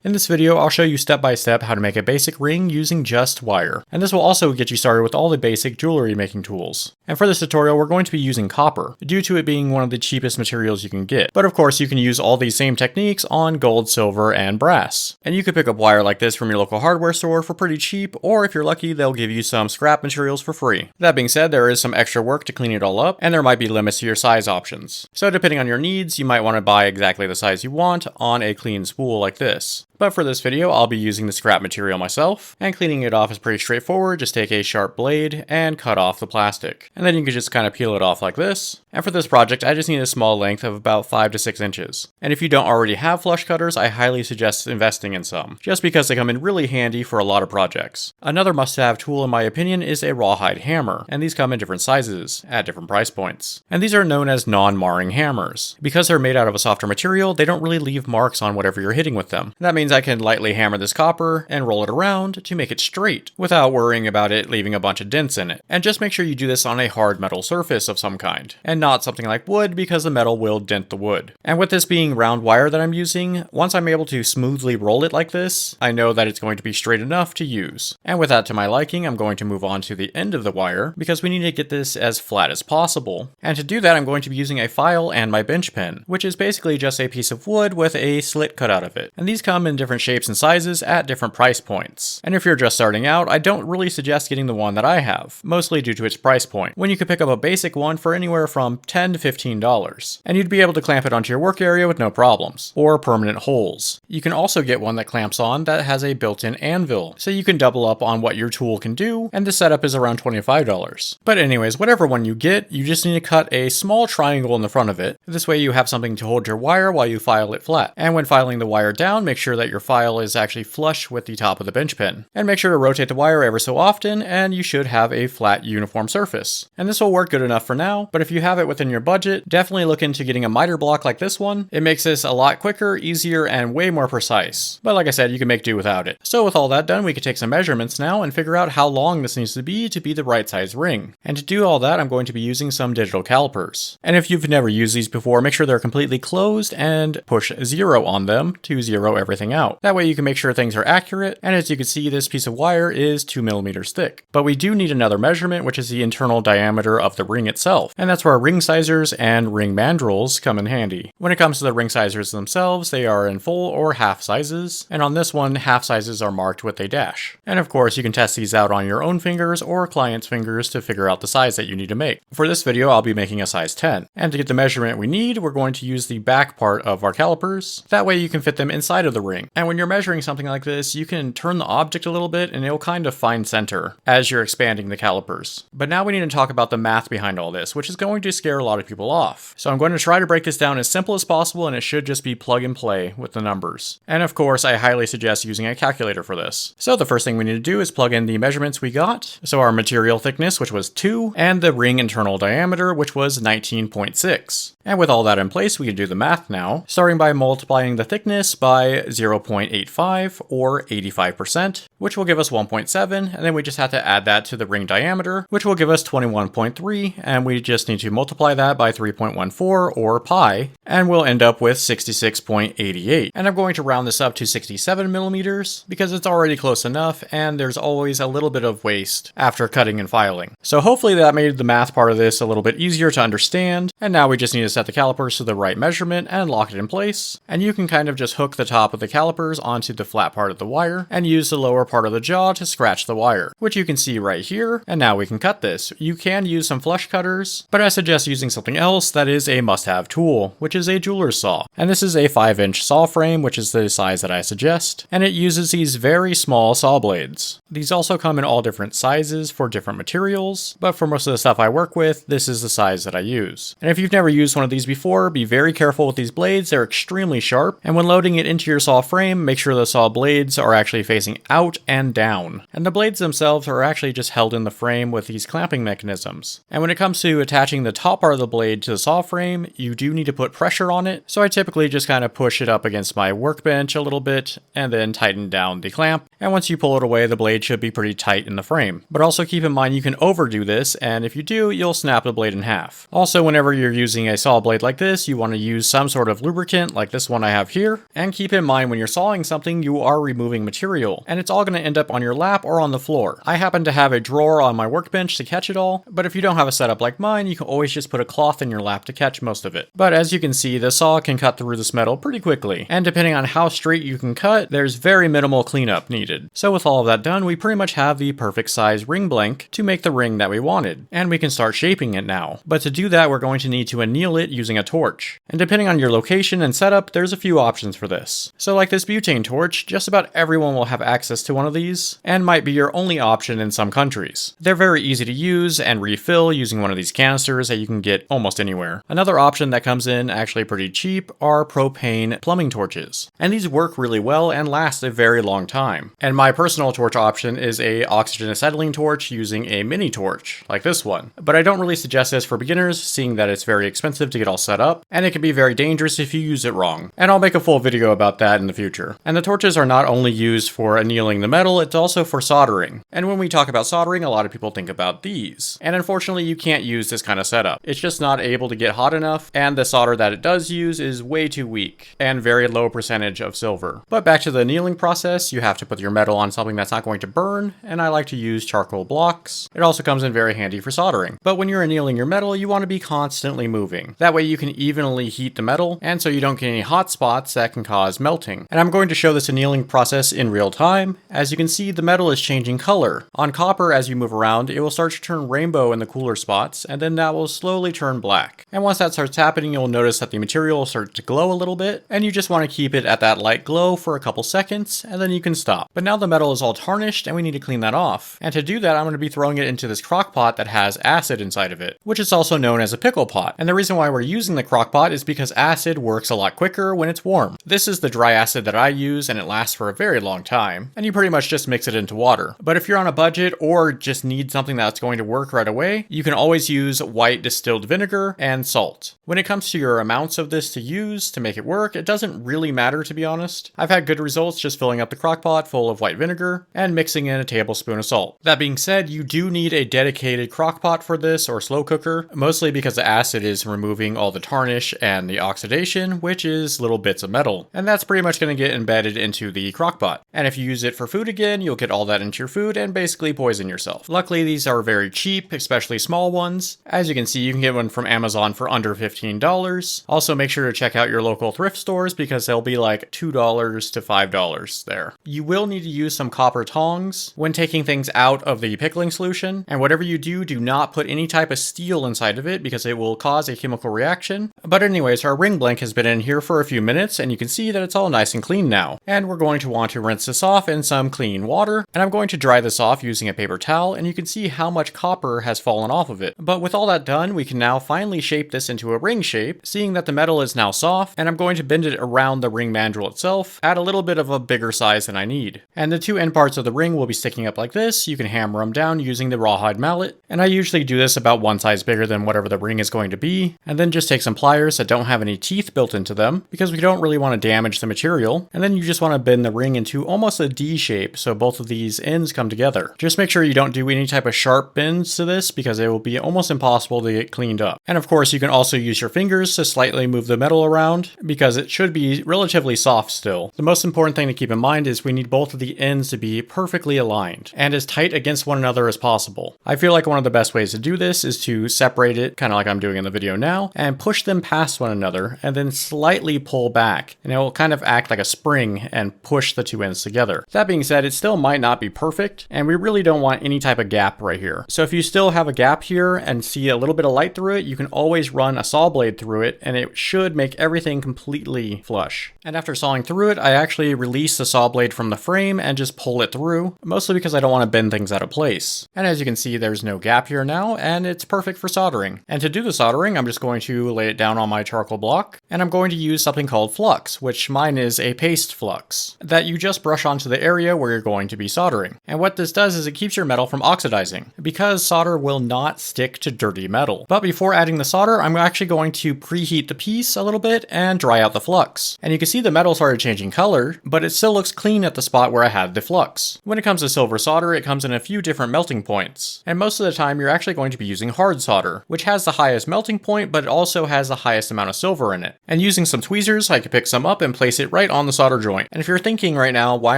In this video, I'll show you step by step how to make a basic ring using just wire. And this will also get you started with all the basic jewelry making tools. And for this tutorial, we're going to be using copper, due to it being one of the cheapest materials you can get. But of course, you can use all these same techniques on gold, silver, and brass. And you could pick up wire like this from your local hardware store for pretty cheap, or if you're lucky, they'll give you some scrap materials for free. That being said, there is some extra work to clean it all up, and there might be limits to your size options. So depending on your needs, you might want to buy exactly the size you want on a clean spool like this. But for this video, I'll be using the scrap material myself, and cleaning it off is pretty straightforward. Just take a sharp blade and cut off the plastic. And then you can just kind of peel it off like this. And for this project, I just need a small length of about 5 to 6 inches. And if you don't already have flush cutters, I highly suggest investing in some, just because they come in really handy for a lot of projects. Another must-have tool in my opinion is a rawhide hammer, and these come in different sizes, at different price points. And these are known as non-marring hammers. Because they're made out of a softer material, they don't really leave marks on whatever you're hitting with them. That means I can lightly hammer this copper and roll it around to make it straight without worrying about it leaving a bunch of dents in it. And just make sure you do this on a hard metal surface of some kind, and not something like wood because the metal will dent the wood. And with this being round wire that I'm using, once I'm able to smoothly roll it like this, I know that it's going to be straight enough to use. And with that to my liking, I'm going to move on to the end of the wire because we need to get this as flat as possible. And to do that, I'm going to be using a file and my bench pen, which is basically just a piece of wood with a slit cut out of it. And these come in different shapes and sizes at different price points. And if you're just starting out, I don't really suggest getting the one that I have, mostly due to its price point, when you could pick up a basic one for anywhere from $10 to $15, and you'd be able to clamp it onto your work area with no problems, or permanent holes. You can also get one that clamps on that has a built-in anvil, so you can double up on what your tool can do, and the setup is around $25. But anyways, whatever one you get, you just need to cut a small triangle in the front of it. This way you have something to hold your wire while you file it flat. And when filing the wire down, make sure that your file is actually flush with the top of the bench pen. And make sure to rotate the wire ever so often, and you should have a flat uniform surface. And this will work good enough for now, but if you have it within your budget, definitely look into getting a miter block like this one. It makes this a lot quicker, easier, and way more precise. But like I said, you can make do without it. So with all that done, we can take some measurements now and figure out how long this needs to be the right size ring. And to do all that, I'm going to be using some digital calipers. And if you've never used these before, make sure they're completely closed and push 0 on them to zero everything out. That way you can make sure things are accurate, and as you can see, this piece of wire is 2 millimeters thick. But we do need another measurement, which is the internal diameter of the ring itself, and that's where ring sizers and ring mandrels come in handy. When it comes to the ring sizers themselves, they are in full or half sizes, and on this one, half sizes are marked with a dash. And of course, you can test these out on your own fingers or client's fingers to figure out the size that you need to make. For this video, I'll be making a size 10, and to get the measurement we need, we're going to use the back part of our calipers. That way you can fit them inside of the ring. And when you're measuring something like this, you can turn the object a little bit and it'll kind of find center as you're expanding the calipers. But now we need to talk about the math behind all this, which is going to scare a lot of people off. So I'm going to try to break this down as simple as possible, and it should just be plug and play with the numbers. And of course, I highly suggest using a calculator for this. So the first thing we need to do is plug in the measurements we got. So our material thickness, which was 2, and the ring internal diameter, which was 19.6. And with all that in place, we can do the math now, starting by multiplying the thickness by 0.85 or 85%, which will give us 1.7, and then we just have to add that to the ring diameter, which will give us 21.3, and we just need to multiply that by 3.14 or pi, and we'll end up with 66.88. And I'm going to round this up to 67 millimeters because it's already close enough, and there's always a little bit of waste after cutting and filing. So hopefully that made the math part of this a little bit easier to understand, and now we just need to set the calipers to the right measurement and lock it in place. And you can kind of just hook the top of the calipers onto the flat part of the wire and use the lower part of the jaw to scratch the wire, which you can see right here. And now we can cut this. You can use some flush cutters, but I suggest using something else that is a must-have tool, which is a jeweler's saw. And this is a 5-inch saw frame, which is the size that I suggest, and it uses these very small saw blades. These also come in all different sizes for different materials, but for most of the stuff I work with, this is the size that I use. And if you've never used one of these before, be very careful with these blades. They're extremely sharp, and when loading it into your saw frame, make sure the saw blades are actually facing out and down. And the blades themselves are actually just held in the frame with these clamping mechanisms. And when it comes to attaching the top part of the blade to the saw frame, you do need to put pressure on it, so I typically just kind of push it up against my workbench a little bit, and then tighten down the clamp. And once you pull it away, the blade should be pretty tight in the frame. But also keep in mind you can overdo this, and if you do, you'll snap the blade in half. Also, whenever you're using a saw blade like this, you want to use some sort of lubricant like this one I have here. And keep in mind when when you're sawing something, you are removing material, and it's all going to end up on your lap or on the floor. I happen to have a drawer on my workbench to catch it all, but if you don't have a setup like mine, you can always just put a cloth in your lap to catch most of it. But as you can see, the saw can cut through this metal pretty quickly, and depending on how straight you can cut, there's very minimal cleanup needed. So with all of that done, we pretty much have the perfect size ring blank to make the ring that we wanted, and we can start shaping it now. But to do that, we're going to need to anneal it using a torch. And depending on your location and setup, there's a few options for this. So like this butane torch, just about everyone will have access to one of these, and might be your only option in some countries. They're very easy to use and refill using one of these canisters that you can get almost anywhere. Another option that comes in actually pretty cheap are propane plumbing torches. And these work really well and last a very long time. And my personal torch option is a oxygen acetylene torch using a mini torch, like this one. But I don't really suggest this for beginners, seeing that it's very expensive to get all set up, and it can be very dangerous if you use it wrong. And I'll make a full video about that in the future. And the torches are not only used for annealing the metal, it's also for soldering. And when we talk about soldering, a lot of people think about these. And unfortunately, you can't use this kind of setup. It's just not able to get hot enough, and the solder that it does use is way too weak, and very low percentage of silver. But back to the annealing process, you have to put your metal on something that's not going to burn, and I like to use charcoal blocks. It also comes in very handy for soldering. But when you're annealing your metal, you want to be constantly moving. That way you can evenly heat the metal, and so you don't get any hot spots that can cause melting. And I'm going to show this annealing process in real time. As you can see, the metal is changing color. On copper, as you move around, it will start to turn rainbow in the cooler spots, and then that will slowly turn black. And once that starts happening, you'll notice that the material will start to glow a little bit, and you just want to keep it at that light glow for a couple seconds, and then you can stop. But now the metal is all tarnished, and we need to clean that off. And to do that, I'm going to be throwing it into this crock pot that has acid inside of it, which is also known as a pickle pot. And the reason why we're using the crock pot is because acid works a lot quicker when it's warm. This is the dry acid that I use, and it lasts for a very long time, and you pretty much just mix it into water. But if you're on a budget or just need something that's going to work right away, you can always use white distilled vinegar and salt. When it comes to your amounts of this to use to make it work, it doesn't really matter, to be honest. I've had good results just filling up the crock pot full of white vinegar and mixing in a tablespoon of salt. That being said, you do need a dedicated crock pot for this, or slow cooker, mostly because the acid is removing all the tarnish and the oxidation, which is little bits of metal. And that's pretty much going to get embedded into the crock pot. And if you use it for food again, you'll get all that into your food and basically poison yourself. Luckily, these are very cheap, especially small ones. As you can see, you can get one from Amazon for under $15. Also, make sure to check out your local thrift stores because they'll be like $2 to $5 there. You will need to use some copper tongs when taking things out of the pickling solution, and whatever you do, do not put any type of steel inside of it because it will cause a chemical reaction. But anyways, our ring blank has been in here for a few minutes, and you can see that it's all nice and clean now. And we're going to want to rinse this off in some clean water, and I'm going to dry this off using a paper towel, and you can see how much copper has fallen off of it. But with all that done, we can now finally shape this into a ring shape, seeing that the metal is now soft, and I'm going to bend it around the ring mandrel itself at a little bit of a bigger size than I need. And the two end parts of the ring will be sticking up like this. You can hammer them down using the rawhide mallet, and I usually do this about one size bigger than whatever the ring is going to be, and then just take some pliers that don't have any teeth built into them, because we don't really want to damage the material, and then you just want to bend the ring into almost a D shape so both of these ends come together. Just make sure you don't do any type of sharp bends to this because it will be almost impossible to get cleaned up. And of course, you can also use your fingers to slightly move the metal around because it should be relatively soft still. The most important thing to keep in mind is we need both of the ends to be perfectly aligned and as tight against one another as possible. I feel like one of the best ways to do this is to separate it, kind of like I'm doing in the video now, and push them past one another and then slightly pull back, and it will kind of act like a spring and push the two ends together. That being said, it still might not be perfect, and we really don't want any type of gap right here. So if you still have a gap here and see a little bit of light through it, you can always run a saw blade through it, and it should make everything completely flush. And after sawing through it, I actually release the saw blade from the frame and just pull it through, mostly because I don't want to bend things out of place. And as you can see, there's no gap here now, and it's perfect for soldering. And to do the soldering, I'm just going to lay it down on my charcoal block, and I'm going to use something called Flux, which mine is a paste flux, that you just brush onto the area where you're going to be soldering. And what this does is it keeps your metal from oxidizing, because solder will not stick to dirty metal. But before adding the solder, I'm actually going to preheat the piece a little bit and dry out the flux. And you can see the metal started changing color, but it still looks clean at the spot where I had the flux. When it comes to silver solder, it comes in a few different melting points. And most of the time, you're actually going to be using hard solder, which has the highest melting point, but it also has the highest amount of silver in it. And using some tweezers, I could pick some up and place it right on the solder joint. And if you're thinking right now, why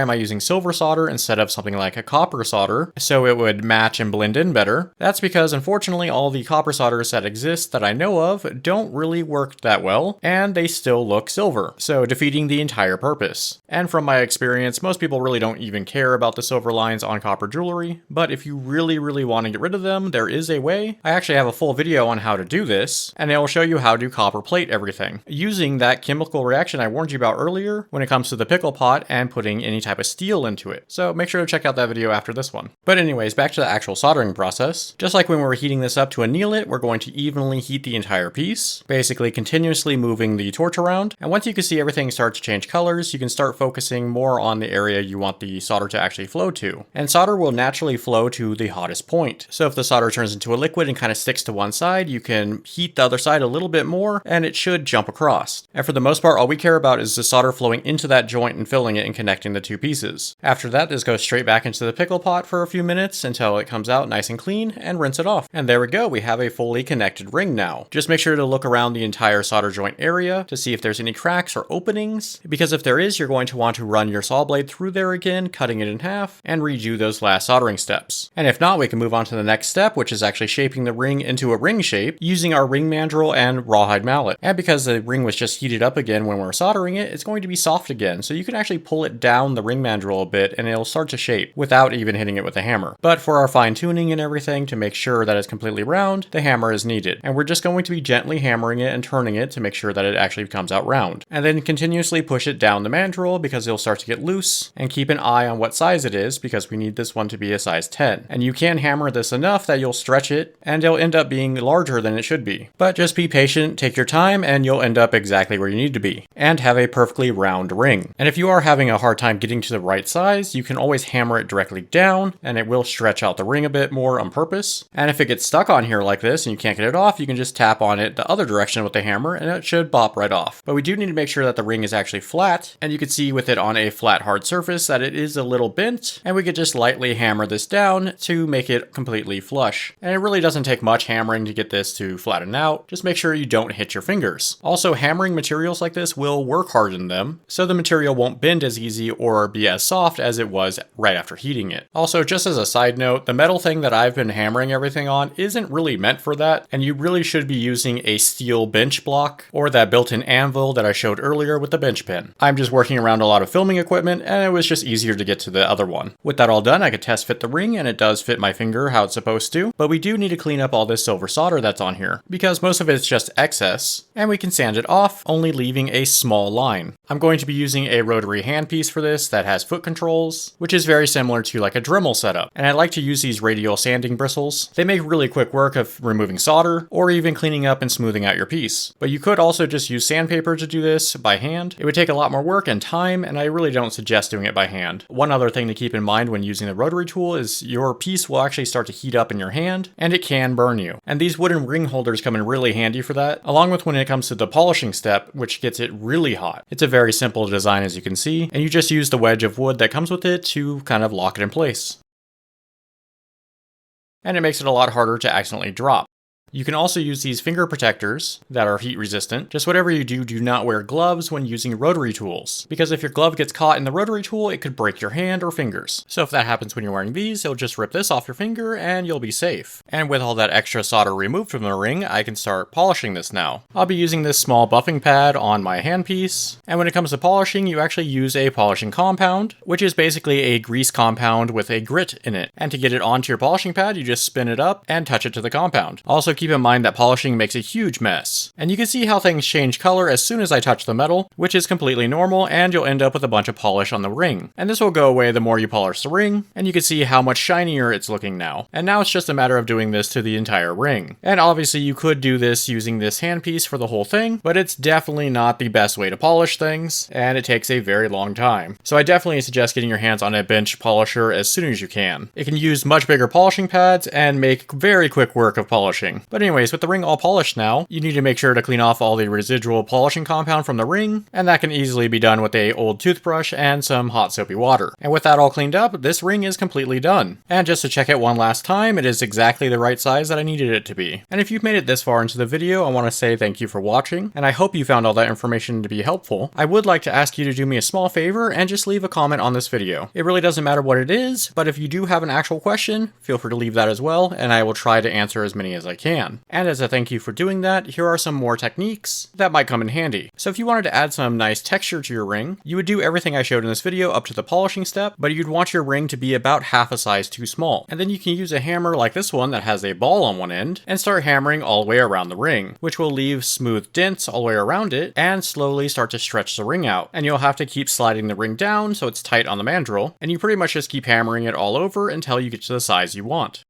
am I using silver solder instead of something like a copper solder so it would match and blend in better? That's because unfortunately all the copper solders that exist that I know of don't really work that well, and they still look silver, so defeating the entire purpose. And from my experience, most people really don't even care about the silver lines on copper jewelry, but if you really want to get rid of them, there is a way. I actually have a full video on how to do this, and it will show you how to copper plate everything, using that chemical reaction I warned you about earlier when it comes to the pickle pot and putting any type of steel into it. So make sure to check out that video after this one. But anyways, back to the actual soldering process. Just like when we were heating this up to anneal it, we're going to evenly heat the entire piece, basically continuously moving the torch around. And once you can see everything start to change colors, you can start focusing more on the area you want the solder to actually flow to. And solder will naturally flow to the hottest point. So if the solder turns into a liquid and kind of sticks to one side, you can heat the other side a little bit more and it should jump across. And for the most part, all we care about is the solder flowing into that joint and filling it and connecting the two pieces. After that, just go straight back into the pickle pot for a few minutes until it comes out nice and clean and rinse it off. And there we go, we have a fully connected ring now. Just make sure to look around the entire solder joint area to see if there's any cracks or openings, because if there is, you're going to want to run your saw blade through there again, cutting it in half, and redo those last soldering steps. And if not, we can move on to the next step, which is actually shaping the ring into a ring shape using our ring mandrel and rawhide mallet. And because the ring was just heated up again when we're soldering it, it's going to be soft again, so you can actually pull it down the ring mandrel a bit and it'll start to shape without even hitting it with a hammer. But for our fine tuning and everything to make sure that it's completely round, the hammer is needed. And we're just going to be gently hammering it and turning it to make sure that it actually comes out round. And then continuously push it down the mandrel because it'll start to get loose, and keep an eye on what size it is because we need this one to be a size 10. And you can hammer this enough that you'll stretch it and it'll end up being larger than it should be. But just be patient, take your time, and you'll end up exactly where you need to be and have a perfectly round ring. And if you are having a hard time getting to the right size, you can always hammer it directly down and it will stretch out the ring a bit more on purpose. And if it gets stuck on here like this and you can't get it off, you can just tap on it the other direction with the hammer and it should bop right off. But we do need to make sure that the ring is actually flat, and you can see with it on a flat hard surface that it is a little bent, and we could just lightly hammer this down to make it completely flush. And it really doesn't take much hammering to get this to flatten out. Just make sure you don't hit your fingers. Also, hammering materials like this will work harden them, so the material won't bend as easy or be as soft as it was right after heating it. Also, just as a side note, the metal thing that I've been hammering everything on isn't really meant for that, and you really should be using a steel bench block or that built-in anvil that I showed earlier with the bench pin. I'm just working around a lot of filming equipment and it was just easier to get to the other one. With that all done, I could test fit the ring and it does fit my finger how it's supposed to, but we do need to clean up all this silver solder that's on here because most of it's just excess, and we can sand it off, only leaving a small line. I'm going to be using a rotary handpiece for this that has foot controls, which is very similar to like a Dremel setup, and I like to use these radial sanding bristles. They make really quick work of removing solder or even cleaning up and smoothing out your piece. But you could also just use sandpaper to do this by hand. It would take a lot more work and time, and I really don't suggest doing it by hand. One other thing to keep in mind when using the rotary tool is your piece will actually start to heat up in your hand, and it can burn you. And these wooden ring holders come in really handy for that, along with when it comes to the polishing step, which gets it really hot. It's a very simple design as you can see, and you just use the wedge of wood that comes with it to kind of lock it in place. And it makes it a lot harder to accidentally drop. You can also use these finger protectors that are heat resistant. Just whatever you do, do not wear gloves when using rotary tools, because if your glove gets caught in the rotary tool, it could break your hand or fingers. So if that happens when you're wearing these, it'll just rip this off your finger and you'll be safe. And with all that extra solder removed from the ring, I can start polishing this now. I'll be using this small buffing pad on my handpiece. And when it comes to polishing, you actually use a polishing compound, which is basically a grease compound with a grit in it. And to get it onto your polishing pad, you just spin it up and touch it to the compound. Also keep in mind that polishing makes a huge mess. And you can see how things change color as soon as I touch the metal, which is completely normal, and you'll end up with a bunch of polish on the ring. And this will go away the more you polish the ring, and you can see how much shinier it's looking now. And now it's just a matter of doing this to the entire ring. And obviously you could do this using this handpiece for the whole thing, but it's definitely not the best way to polish things, and it takes a very long time. So I definitely suggest getting your hands on a bench polisher as soon as you can. It can use much bigger polishing pads and make very quick work of polishing. But anyways, with the ring all polished now, you need to make sure to clean off all the residual polishing compound from the ring, and that can easily be done with a old toothbrush and some hot soapy water. And with that all cleaned up, this ring is completely done. And just to check it one last time, it is exactly the right size that I needed it to be. And if you've made it this far into the video, I want to say thank you for watching, and I hope you found all that information to be helpful. I would like to ask you to do me a small favor and just leave a comment on this video. It really doesn't matter what it is, but if you do have an actual question, feel free to leave that as well, and I will try to answer as many as I can. And as a thank you for doing that, here are some more techniques that might come in handy. So if you wanted to add some nice texture to your ring, you would do everything I showed in this video up to the polishing step, but you'd want your ring to be about half a size too small. And then you can use a hammer like this one that has a ball on one end, and start hammering all the way around the ring, which will leave smooth dents all the way around it, and slowly start to stretch the ring out. And you'll have to keep sliding the ring down so it's tight on the mandrel, and you pretty much just keep hammering it all over until you get to the size you want.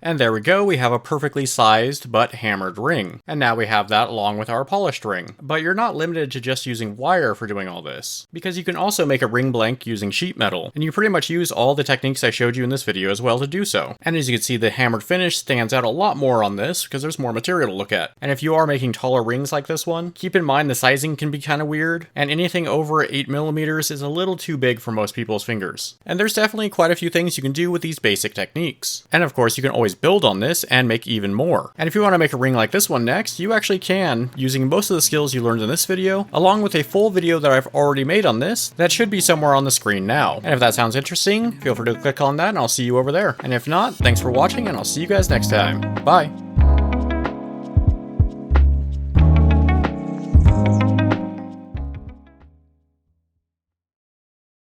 And there we go, we have a perfectly sized but hammered ring. And now we have that along with our polished ring. But you're not limited to just using wire for doing all this, because you can also make a ring blank using sheet metal, and you pretty much use all the techniques I showed you in this video as well to do so. And as you can see, the hammered finish stands out a lot more on this because there's more material to look at. And if you are making taller rings like this one, keep in mind the sizing can be kind of weird, and anything over 8mm is a little too big for most people's fingers. And there's definitely quite a few things you can do with these basic techniques. And of course, you can always build on this and make even more. And if you want to make a ring like this one next, you actually can, using most of the skills you learned in this video, along with a full video that I've already made on this, that should be somewhere on the screen now. And if that sounds interesting, feel free to click on that and I'll see you over there. And if not, thanks for watching and I'll see you guys next time. Bye!